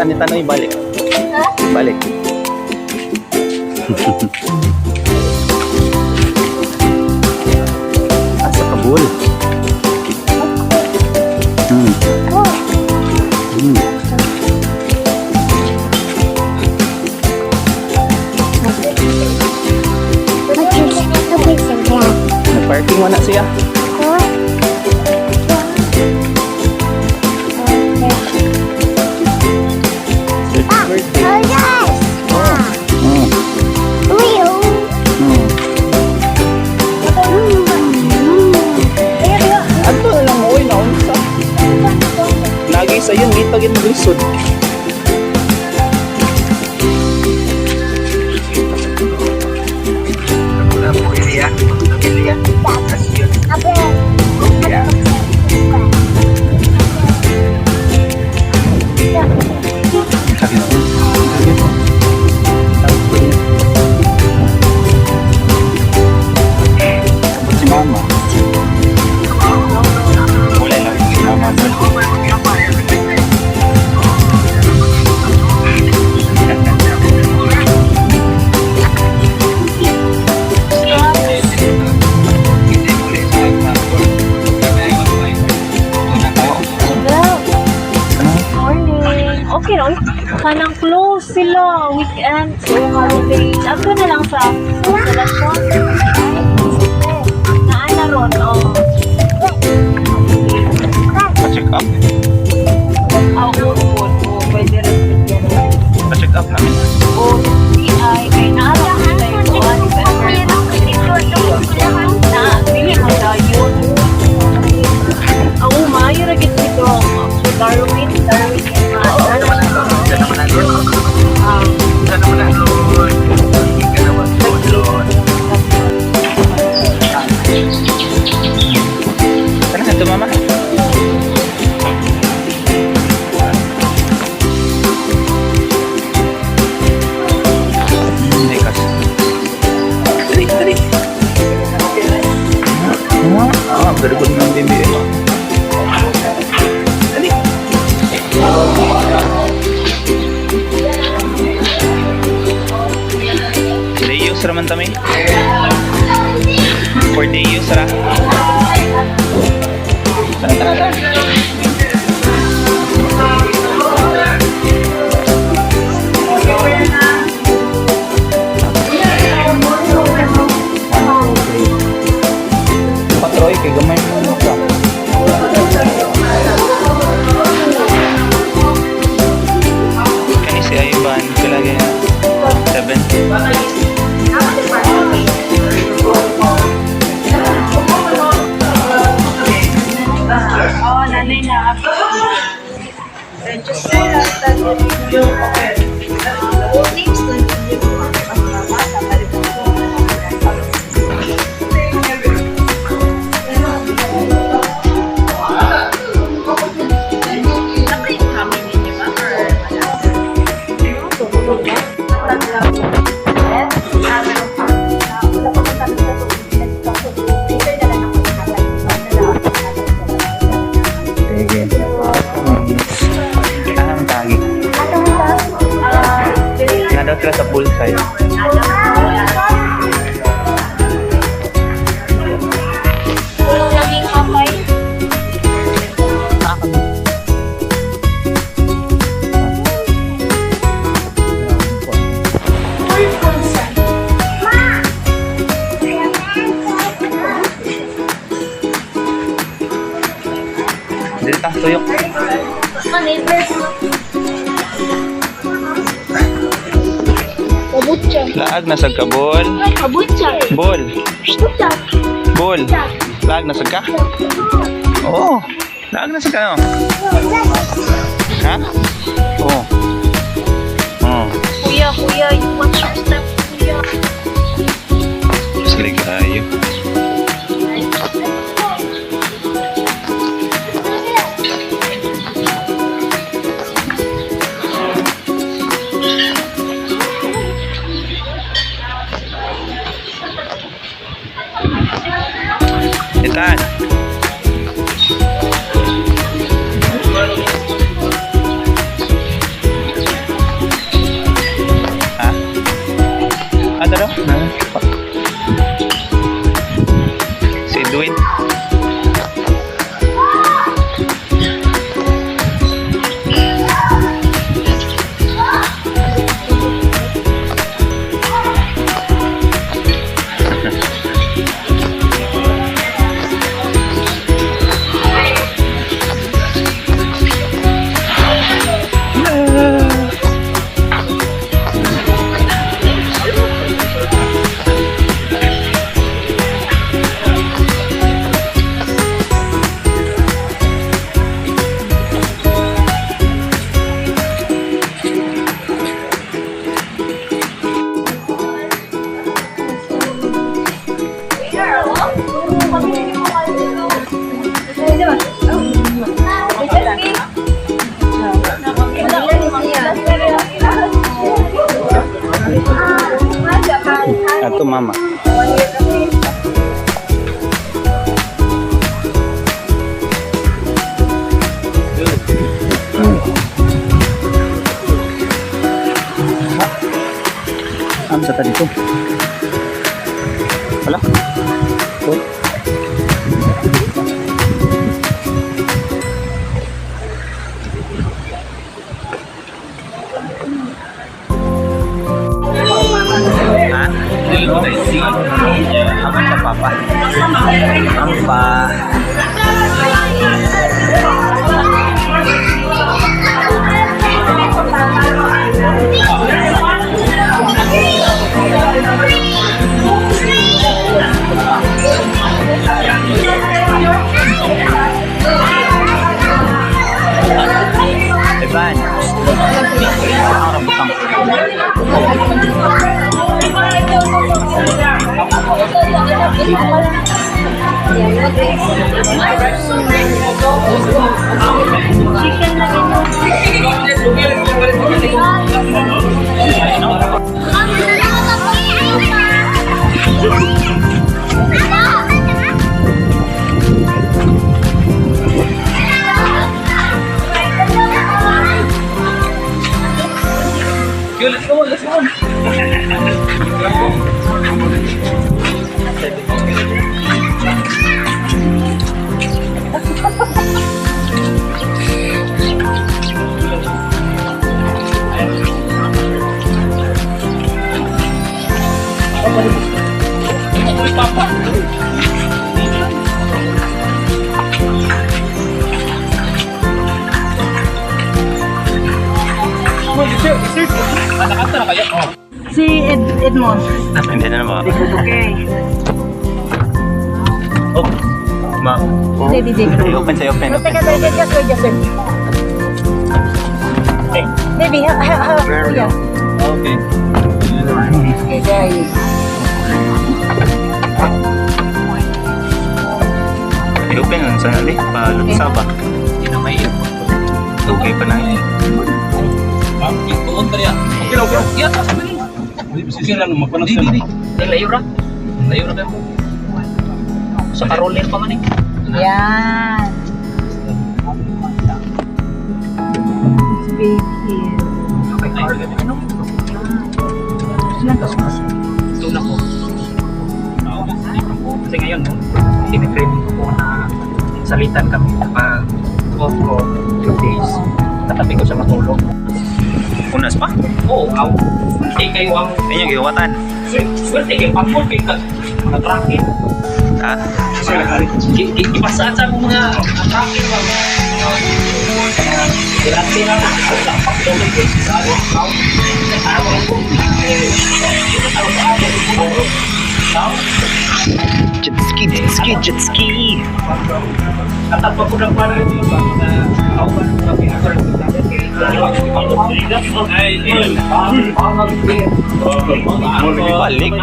ni Tanoy, balik. Balik. Asa kabul. Nag-parking mo na siya. Sa yun, may pagin maglisod. Si Mama. Mulai lang si Mama. Okay lang. Kanang close sila. Weekend. So, holiday. Ako na lang sa instalasyon. Naana ron. Pa-check up. Oo. Pwede rin. Pa-check up namin. O, CI. Kay naara. Pili mo tayo. Oo, maayo na git dito. Darwin. Sana ito, Mama. Nekas. Dali. Berikut ng bibi. Dali. Day use raman kami. For day use ra. Tara. Patroy kay gamay mo ka. Kani si Ivan kalagi 7. Nanay na. Nada sa poolside. Laging kamay. Dito ka, tuyok. Laag na sa kabol. Bol. Bol. Laag na sa ka? Oo. Laag na sa ka, no? Ha? Oo. Oo. Kuya, you want your stuff, kuya? Sige kayo. Itan. Ato mama. Ano sa tadi ko? Wala? Oh. Ha? Aman ka papa? Ampa. Ivan. Ang rambutang. Chicken na Let's go, let's go. Nakanta na kaya? Oh. Si Edmond. Hindi na naman. Okay. Oh. Ma. Baby, baby. Open sa'yo, open. Teka, teka, just wait, just wait. Baby, kuya. Okay. Okay, there you go. I-open nun sa nali. Palutsa ba? Hindi na may Okay pa na yun. Tuon ka riyan. Okay lang, okay lang. Iya, tapos sabi rin. Sige lang, magpanas ka. Di. Layo ra. Layo ra tayo. Sa Caroline pa man eh. Yan. Baby. Ito na ko. Kasi ngayon, no, tinitraining ko na salitan kami kapag off ko 2 days. Tatabi ko sa matulog. Unas pa? Oo, aw. Hindi kayo ang... Ayun yung giwatan. Swerte kayo, pagpul kayo ka. Mga tracking. Ha? Ipasaan sa mga tracking. Ilante na lang. Pagpulog kayo sa araw. Araw ko. Jet ski, jet ski, jet ski. At pag ko lang para ito yung mga awan na pinakaroon Balik.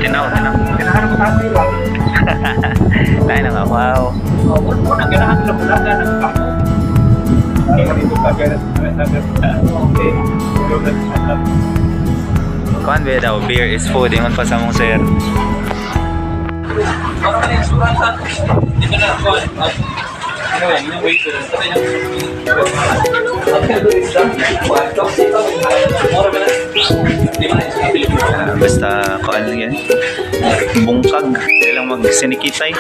Tinaw. Lain na nga, wow. Kuan ba daw, beer is food. Ingon pa sa mong sir. Basta kuan lang yan. Bungkag. Kailang magsinikitay.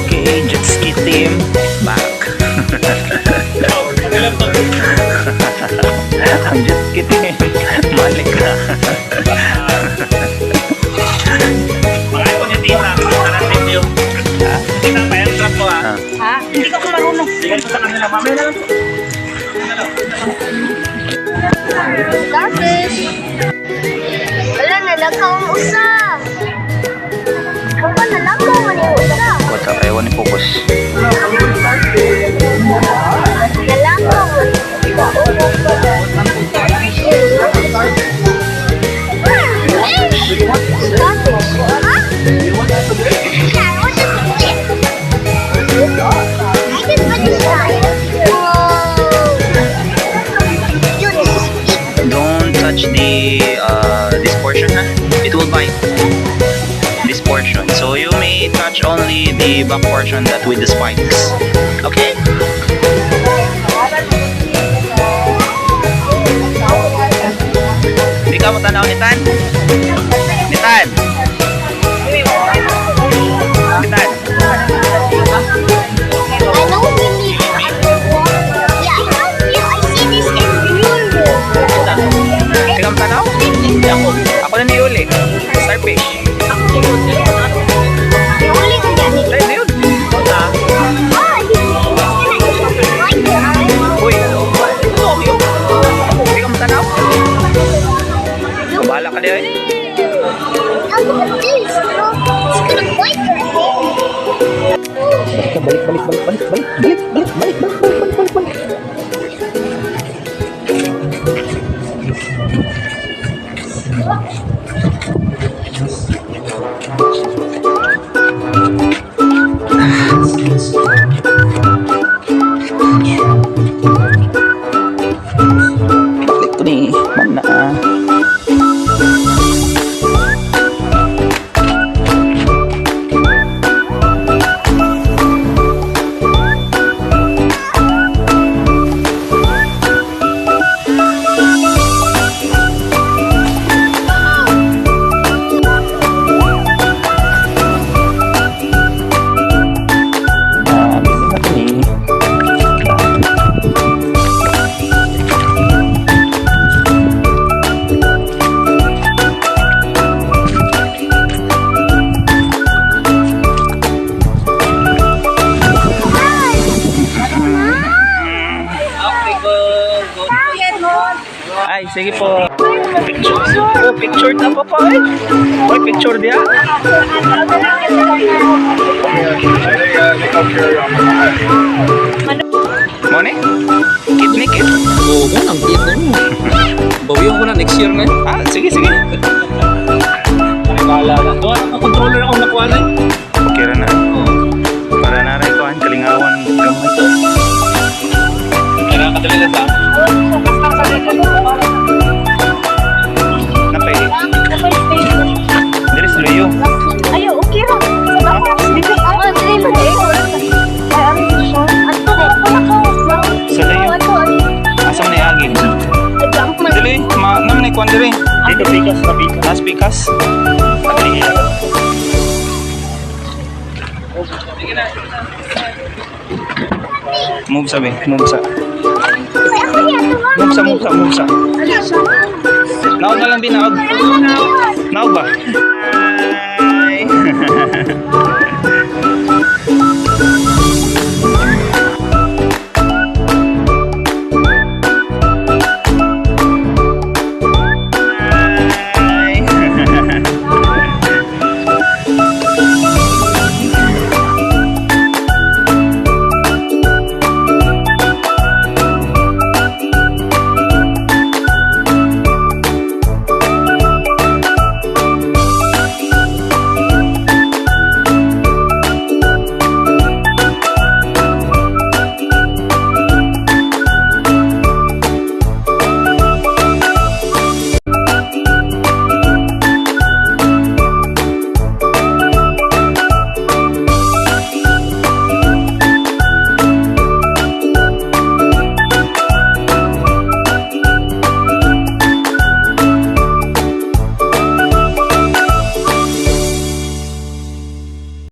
Okay, jet ski team back. Ang jet ski team balik na. Ha? Hindi ko marunong. Starfish. Wala na lang kang usa. Wala na lang mo man yung usa. What's up? Ewan ni Focus. Nalakaw. Starfish. Ha? Don't touch this portion, ha? It will bite. This portion. So you may touch only the back portion that with the spikes. Okay? Hindi ka mo tanaw ni Tan? Ni Tan? Ni Tan? I don't believe it. Yeah, I see this in real world. Hindi ka mo tanaw? Ako na niuli. Starfish. Uli ko yan. Ay, hindi yun. Uy. Hindi ka mo tanaw? Bahala ka diyan. Look at this. It's gonna bite your head. Balik ko ni Mana. Ay, sige po. Picture. Oh, picture na po po eh. Oy, picture dia. Mo ni? Kidney kid. Oo, ang cute na mo. Bawihan ko na next year na. Ah, sige, sige. Bahala na. Doon, ang controller ako nakuha na. Okay ra na. Para na rin ko ang kalingawan gamay to. Kaya kadali na sa. Napay. Diri sa Leo. Ayo, okay ra. Dito ako. Dili mo eh. Ay, ano siya? Ato Sa Leo. Asa man agi? Dili, nam ni kwan diri. Dito pikas na pikas. Nas pikas. Move sabi, move sa. Move sa. Naog na lang binaog. Naog ba? Hi.